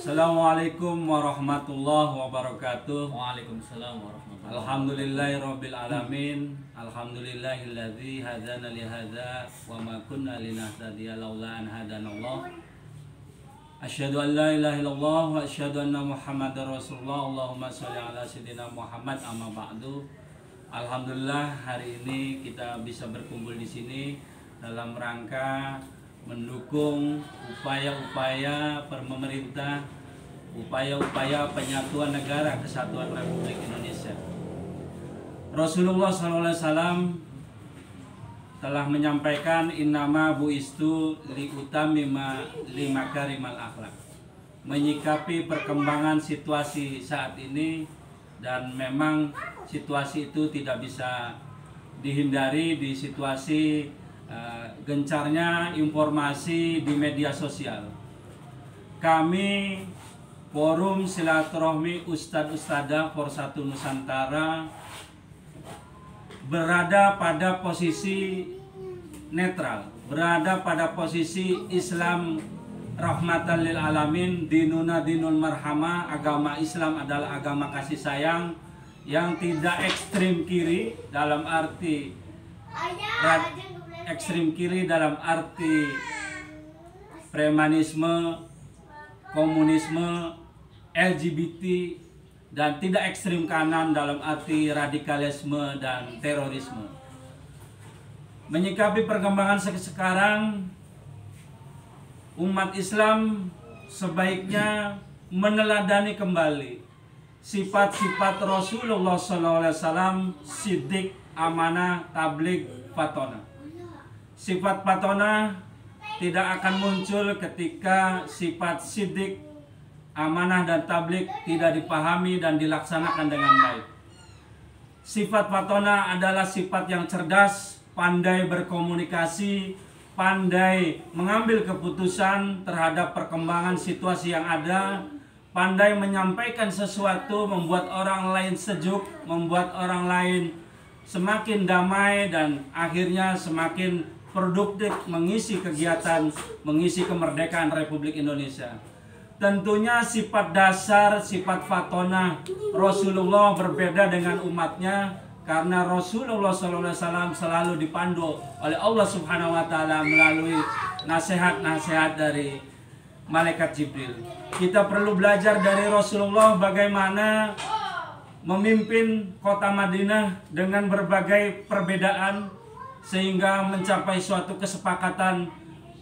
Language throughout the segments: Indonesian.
Assalamualaikum warahmatullahi wabarakatuh. Waalaikumsalam warahmatullahi wabarakatuh. Alhamdulillahirabbil alamin. Alhamdulillahilladzi hadana li hadza wa ma kunna linahtadiya laula an hadanallah. Asyhadu an la ilaha illallah wa asyhadu anna Muhammadar Rasulullah. Allahumma shalli ala sayyidina Muhammad amma ba'du. Alhamdulillah hari ini kita bisa berkumpul di sini dalam rangka mendukung upaya-upaya pemerintah, upaya-upaya penyatuan negara kesatuan Republik Indonesia. Rasulullah SAW telah menyampaikan innama buistu liutamima limakarimal akhlak, menyikapi perkembangan situasi saat ini, dan memang situasi itu tidak bisa dihindari di situasi gencarnya informasi di media sosial. Kami Forum Silaturahmi Ustadz-Ustadzah Forsatu Nusantara berada pada posisi netral, berada pada posisi Islam rahmatan lil alamin, dinuna dinul marhamah. Agama Islam adalah agama kasih sayang yang tidak ekstrim kiri dalam arti ekstrim kiri dalam arti premanisme, komunisme, LGBT, dan tidak ekstrim kanan dalam arti radikalisme dan terorisme. Menyikapi perkembangan sekarang, umat Islam sebaiknya meneladani kembali sifat-sifat Rasulullah SAW, siddiq, amanah, tabligh, fatona. Sifat fatona tidak akan muncul ketika sifat siddiq, amanah, dan tabligh tidak dipahami dan dilaksanakan dengan baik. Sifat fatona adalah sifat yang cerdas, pandai berkomunikasi, pandai mengambil keputusan terhadap perkembangan situasi yang ada, pandai menyampaikan sesuatu, membuat orang lain sejuk, membuat orang lain semakin damai, dan akhirnya semakin produktif mengisi kegiatan, mengisi kemerdekaan Republik Indonesia. Tentunya sifat dasar, sifat fatona Rasulullah berbeda dengan umatnya, karena Rasulullah SAW selalu dipandu oleh Allah Subhanahu wa Ta'ala melalui nasihat-nasihat dari malaikat Jibril. Kita perlu belajar dari Rasulullah bagaimana memimpin kota Madinah dengan berbagai perbedaan, sehingga mencapai suatu kesepakatan,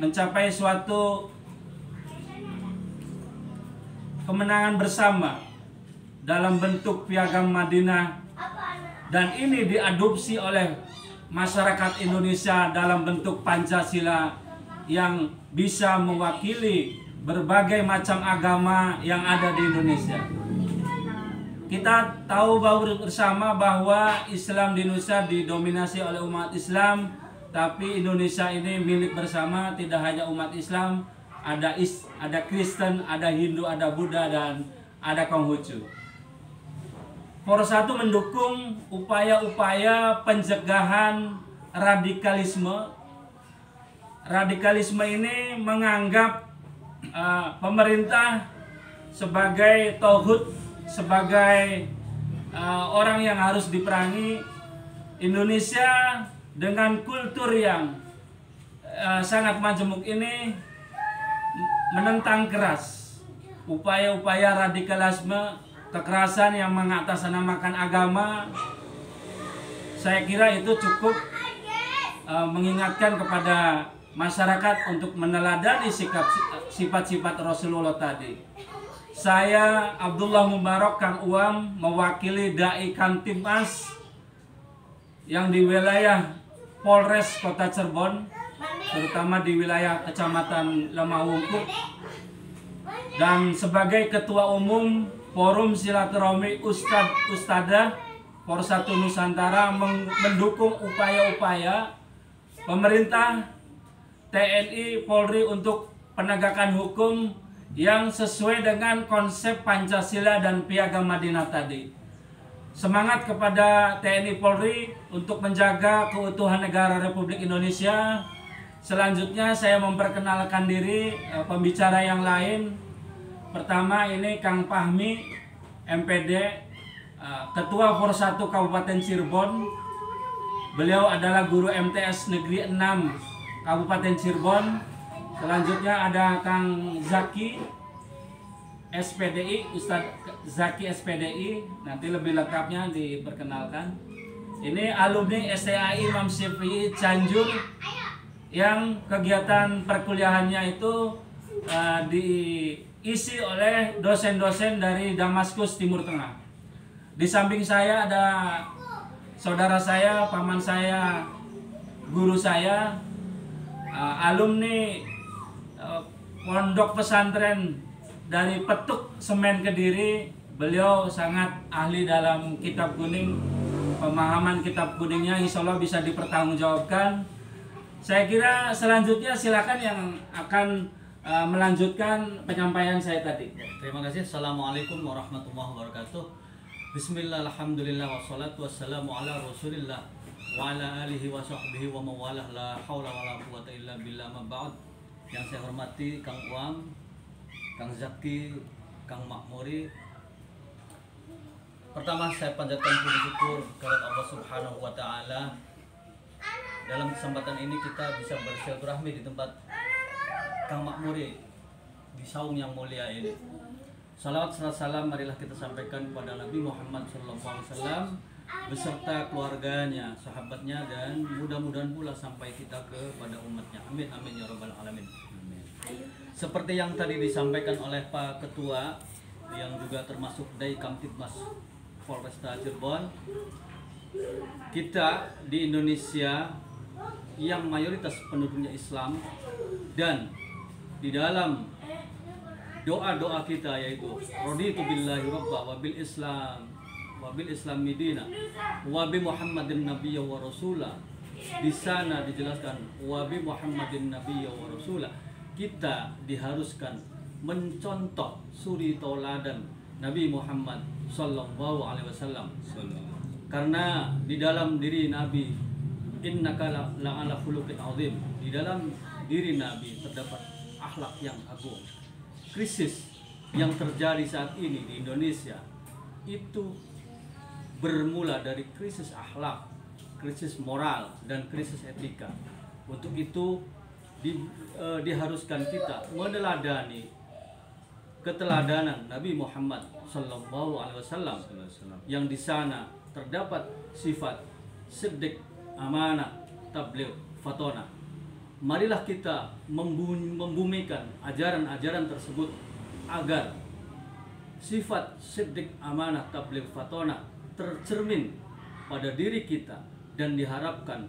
mencapai suatu kemenangan bersama dalam bentuk piagam Madinah, dan ini diadopsi oleh masyarakat Indonesia dalam bentuk Pancasila yang bisa mewakili berbagai macam agama yang ada di Indonesia. Kita tahu bersama bahwa Islam di Indonesia didominasi oleh umat Islam, tapi Indonesia ini milik bersama, tidak hanya umat Islam, ada Kristen, ada Hindu, ada Buddha, dan ada Konghucu. Forsatu mendukung upaya-upaya pencegahan radikalisme. Radikalisme ini menganggap pemerintah sebagai tauhid, sebagai orang yang harus diperangi. Indonesia dengan kultur yang sangat majemuk ini menentang keras upaya-upaya radikalisme, kekerasan yang mengatasnamakan agama. Saya kira itu cukup mengingatkan kepada masyarakat untuk meneladani sifat-sifat Rasulullah tadi. Saya Abdullah Mubarak Kang Uam, mewakili Dai Kamtibmas yang di wilayah Polres Kota Cirebon, terutama di wilayah Kecamatan Lemahwungkuk, dan sebagai Ketua Umum Forum Silaturahmi Ustadz-Ustadzah Forsatu Nusantara mendukung upaya-upaya pemerintah, TNI, Polri untuk penegakan hukum yang sesuai dengan konsep Pancasila dan Piagam Madinah tadi. Semangat kepada TNI Polri untuk menjaga keutuhan negara Republik Indonesia. Selanjutnya saya memperkenalkan diri pembicara yang lain. Pertama ini Kang Fahmi MPD, Ketua Forsatu Kabupaten Cirebon. Beliau adalah guru MTS Negeri 6 Kabupaten Cirebon. Selanjutnya ada Kang Zaki SPDI, Ustadz Zaki SPDI. Nanti lebih lengkapnya diperkenalkan. Ini alumni STAI Imam Syafi'i Cianjur yang kegiatan perkuliahannya itu diisi oleh dosen-dosen dari Damaskus Timur Tengah. Di samping saya ada saudara saya, paman saya, guru saya, alumni pondok pesantren dari Petuk Semen Kediri. Beliau sangat ahli dalam kitab kuning, pemahaman kitab kuningnya insya Allah bisa dipertanggungjawabkan. Saya kira selanjutnya silakan yang akan melanjutkan penyampaian saya tadi. Terima kasih. Assalamualaikum warahmatullahi wabarakatuh. Bismillah, alhamdulillah, wassalatu wassalamu ala rasulillah wa ala alihi wa sahbihi wa mawalah, la hawla wa la quwata illa billah, ma ba'd. Yang saya hormati Kang Uam, Kang Zaki, Kang Makmuri. Pertama saya panjatkan puji syukur kepada Allah Subhanahu wa taala. Dalam kesempatan ini kita bisa bersilaturahmi di tempat Kang Makmuri di saung yang mulia ini. Salawat serta salam marilah kita sampaikan kepada Nabi Muhammad SAW beserta keluarganya, sahabatnya, dan mudah-mudahan pula sampai kita kepada umatnya. Amin amin ya rabbal alamin. Seperti yang tadi disampaikan oleh Pak Ketua yang juga termasuk dari Kamtibmas Polresta Cirebon, kita di Indonesia yang mayoritas penduduknya Islam, dan di dalam doa-doa kita yaitu raditu billahi rabba wa bil Islam midina wa bi Muhammadin nabiyya wa rasula. Di sana dijelaskan wa bi Muhammadin nabiyya wa rasula. Kita diharuskan mencontoh suri tauladan Nabi Muhammad sallallahu alaihi wasallam. Karena di dalam diri Nabi innaka la'ala khuluqin azim. Di dalam diri Nabi terdapat akhlak yang agung. Krisis yang terjadi saat ini di Indonesia itu bermula dari krisis akhlak, krisis moral, dan krisis etika. Untuk itu diharuskan kita meneladani keteladanan Nabi Muhammad sallallahu alaihi wasallam yang di sana terdapat sifat siddiq, amanah, tabligh, fatona. Marilah kita membumikan ajaran-ajaran tersebut agar sifat siddiq, amanah, tabligh, fatona tercermin pada diri kita dan diharapkan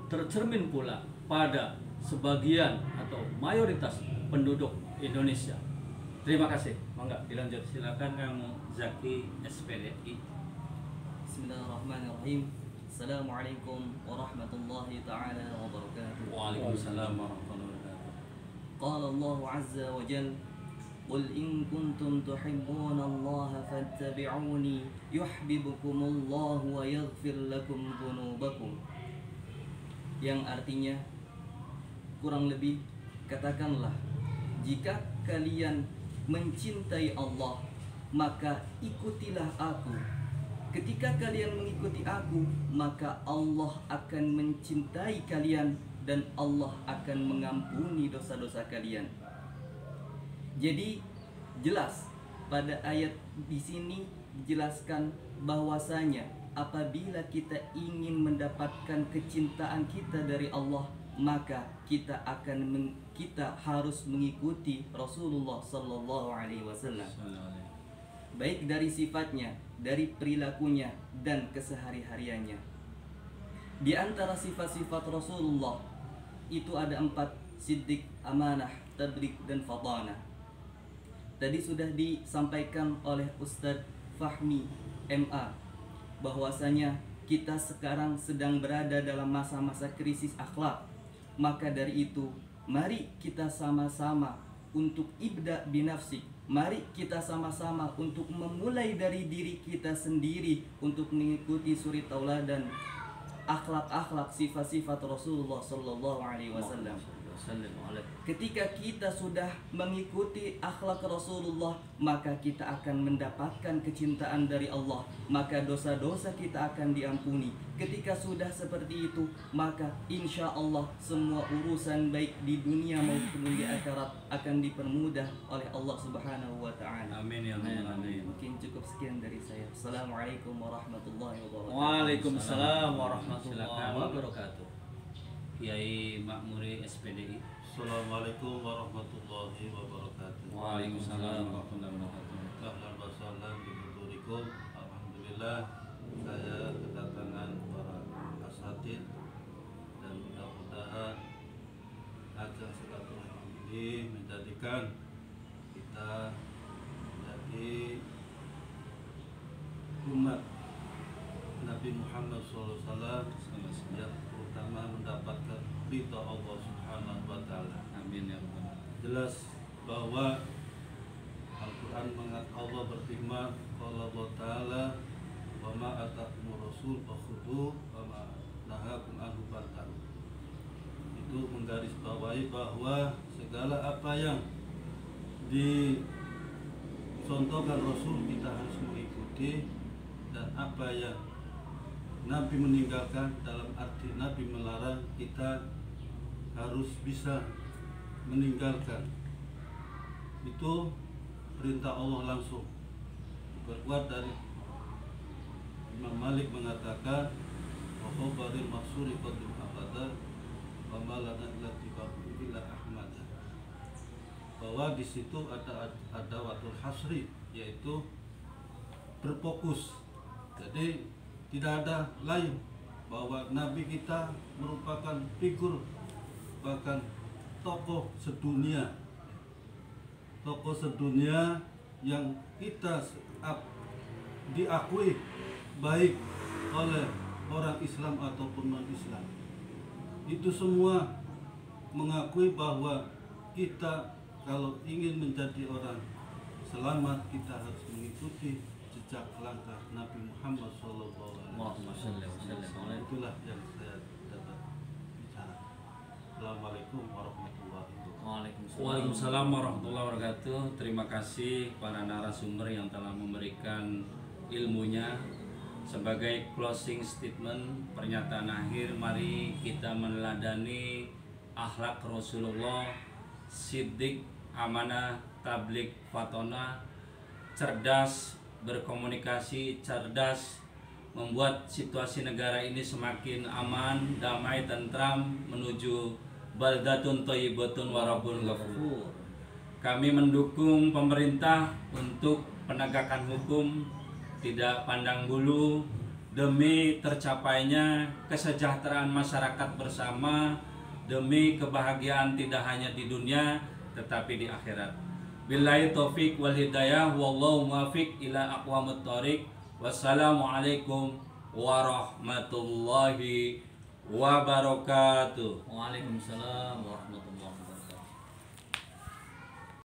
tercermin pula pada sebagian atau mayoritas penduduk Indonesia. Terima kasih. Mangga dilanjut. Silakan Kang Zaki SPDI. Bismillahirrahmanirrahim. Assalamualaikum warahmatullahi ta'ala wabarakatuh. Waalaikumsalam warahmatullahi wabarakatuh. Qala Allah azza wa jalla, qul in kuntum tuhibbuna Allah fattabi'uni yuhibbukumullah wa yaghfir lakum dhunubakum. Yang artinya kurang lebih katakanlah, jika kalian mencintai Allah maka ikutilah aku. Ketika kalian mengikuti aku, maka Allah akan mencintai kalian dan Allah akan mengampuni dosa-dosa kalian. Jadi jelas pada ayat di sini dijelaskan bahwasanya apabila kita ingin mendapatkan kecintaan kita dari Allah, maka kita harus mengikuti Rasulullah sallallahu alaihi wasallam. Baik dari sifatnya, dari perilakunya, dan kesehari-hariannya. Di antara sifat-sifat Rasulullah itu ada 4: siddiq, amanah, tabligh, dan fatanah. Tadi sudah disampaikan oleh Ustadz Fahmi MA bahwasanya kita sekarang sedang berada dalam masa-masa krisis akhlak. Maka dari itu, mari kita sama-sama untuk ibda binafsik. Mari kita sama-sama untuk memulai dari diri kita sendiri untuk mengikuti suri tauladan akhlak-akhlak, sifat-sifat Rasulullah sallallahu alaihi wasallam. وسلم عليه. Ketika kita sudah mengikuti akhlak Rasulullah, maka kita akan mendapatkan kecintaan dari Allah, maka dosa-dosa kita akan diampuni. Ketika sudah seperti itu, maka insya Allah semua urusan baik di dunia maupun di akhirat akan dipermudah oleh Allah Subhanahu wa Ta'ala. Amin ya rabbal alamin. Mungkin cukup sekian dari saya. Assalamualaikum warahmatullahi wabarakatuh. Waalaikumsalam warahmatullahi Silakan. wabarakatuh. Kiai Makmuri SPDI. Assalamualaikum warahmatullahi wabarakatuh. Waalaikumsalam warahmatullahi wabarakatuh. Ahlan wa sahlan bi hudurikum. Alhamdulillah saya kedatangan para asatid dan mudah-mudahan ajang silaturahmi ini menjadikan kita menjadi umat Nabi Muhammad SAW yang terutama mendapatkan ridha Allah Subhanahu wa Ta'ala. Amin ya rabbal alamin. Jelas bahwa Al-Quran Allah berfirman, qala Allah Ta'ala, wa ma atakumur rasul fakhudhu wa ma nahakum anhu fantahu. Itu menggarisbawahi bahwa segala apa yang dicontohkan Rasul kita harus mengikuti, dan apa yang Nabi meninggalkan dalam arti Nabi melarang kita harus bisa meninggalkan. Itu perintah Allah langsung. Berkuat dari Imam Malik mengatakan wa khabaril maksuri qadim abada wa malana illa tibahu illa ahmad, bahwa di situ ada watul hasri, yaitu berfokus. Jadi tidak ada lain, bahwa Nabi kita merupakan figur, bahkan tokoh sedunia yang kita diakui baik oleh orang Islam ataupun non-Islam. Itu semua mengakui bahwa kita kalau ingin menjadi orang selamat, kita harus mengikuti jejak langkah Nabi Muhammad SAW. Allahumma shalli wa sallim alaihi. Itulah yang saya dapat bicara. Assalamualaikum warahmatullahi wabarakatuh. Waalaikumsalam warahmatullahi wabarakatuh. Terima kasih para narasumber yang telah memberikan ilmunya. Sebagai closing statement, pernyataan akhir, mari kita meneladani akhlak Rasulullah, siddiq, amanah, tabligh, fatona, cerdas berkomunikasi, cerdas membuat situasi negara ini semakin aman, damai, tentram menuju baldatun thayyibatun wa rabbun ghafur. Kami mendukung pemerintah untuk penegakan hukum, tidak pandang bulu, demi tercapainya kesejahteraan masyarakat bersama, demi kebahagiaan tidak hanya di dunia tetapi di akhirat. Billahi taufik wal hidayah, wallahu muwaffiq ila aqwamit thoriq. Wassalamualaikum warahmatullahi wabarakatuh. Waalaikumsalam warahmatullahi wabarakatuh.